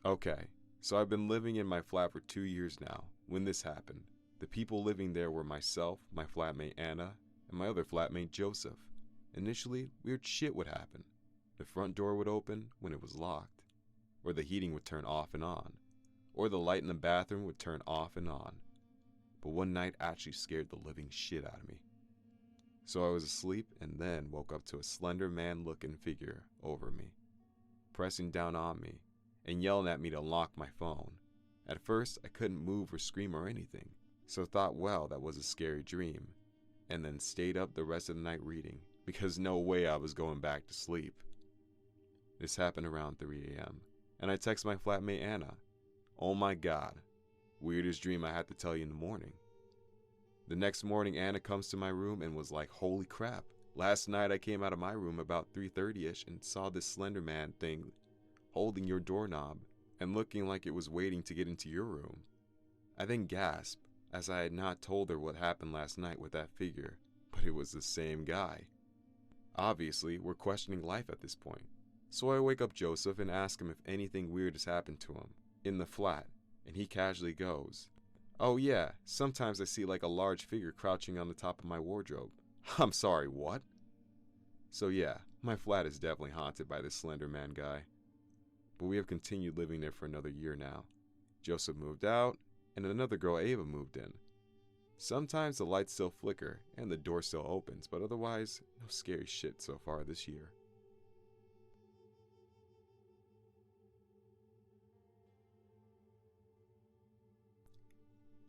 Okay, so I've been living in my flat for 2 years now when this happened. The people living there were myself, my flatmate Anna, and my other flatmate Joseph. Initially, weird shit would happen. The front door would open when it was locked, or the heating would turn off and on, or the light in the bathroom would turn off and on. But one night actually scared the living shit out of me. So I was asleep and then woke up to a slender man-looking figure over me, pressing down on me and yelling at me to unlock my phone. At first, I couldn't move or scream or anything, so thought, well, that was a scary dream, and then stayed up the rest of the night reading, because no way I was going back to sleep. This happened around 3 a.m., and I text my flatmate Anna. Oh my god, weirdest dream I had to tell you in the morning. The next morning, Anna comes to my room and was like, holy crap. Last night I came out of my room about 3:30ish and saw this slender man thing holding your doorknob and looking like it was waiting to get into your room. I then gasped, as I had not told her what happened last night with that figure, but it was the same guy. Obviously, we're questioning life at this point. So I wake up Joseph and ask him if anything weird has happened to him in the flat, and he casually goes, oh yeah, sometimes I see like a large figure crouching on the top of my wardrobe. I'm sorry, what? So yeah, my flat is definitely haunted by this slender man guy. But we have continued living there for another year now. Joseph moved out, and another girl, Ava, moved in. Sometimes the lights still flicker and the door still opens, but otherwise, no scary shit so far this year.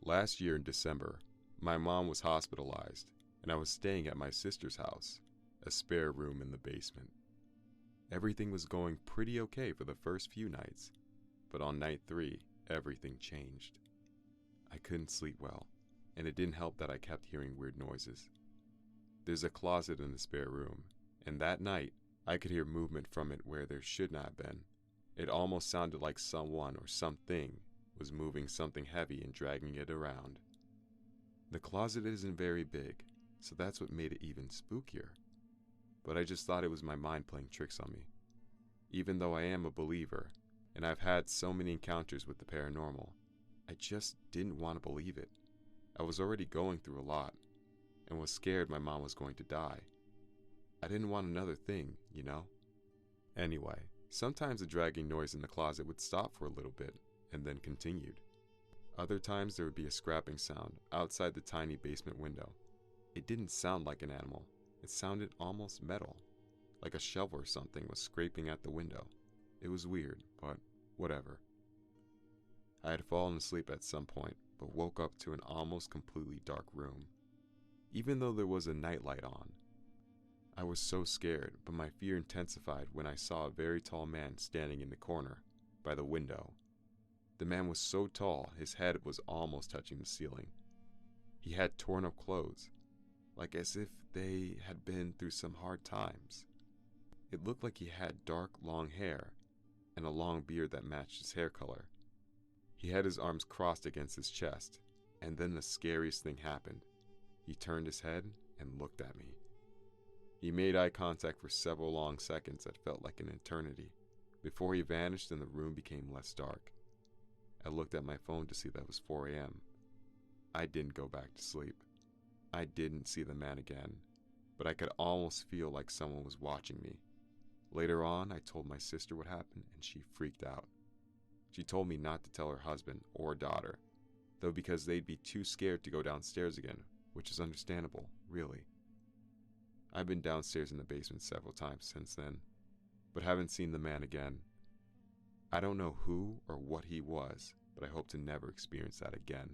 Last year in December, my mom was hospitalized, and I was staying at my sister's house, a spare room in the basement. Everything was going pretty okay for the first few nights, but on night 3, everything changed. I couldn't sleep well, and it didn't help that I kept hearing weird noises. There's a closet in the spare room, and that night, I could hear movement from it where there should not have been. It almost sounded like someone or something was moving something heavy and dragging it around. The closet isn't very big, so that's what made it even spookier. But I just thought it was my mind playing tricks on me. Even though I am a believer, and I've had so many encounters with the paranormal, I just didn't want to believe it. I was already going through a lot, and was scared my mom was going to die. I didn't want another thing, you know? Anyway, sometimes the dragging noise in the closet would stop for a little bit, and then continued. Other times there would be a scrapping sound outside the tiny basement window. It didn't sound like an animal. It sounded almost metal, like a shovel or something was scraping at the window. It was weird, but whatever. I had fallen asleep at some point, but woke up to an almost completely dark room, even though there was a nightlight on. I was so scared, but my fear intensified when I saw a very tall man standing in the corner, by the window. The man was so tall, his head was almost touching the ceiling. He had torn up clothes, like as if they had been through some hard times. It looked like he had dark, long hair, and a long beard that matched his hair color. He had his arms crossed against his chest, and then the scariest thing happened. He turned his head and looked at me. He made eye contact for several long seconds that felt like an eternity, before he vanished and the room became less dark. I looked at my phone to see that it was 4 a.m. I didn't go back to sleep. I didn't see the man again, but I could almost feel like someone was watching me. Later on, I told my sister what happened, and she freaked out. She told me not to tell her husband or daughter, though because they'd be too scared to go downstairs again, which is understandable, really. I've been downstairs in the basement several times since then, but haven't seen the man again. I don't know who or what he was, but I hope to never experience that again.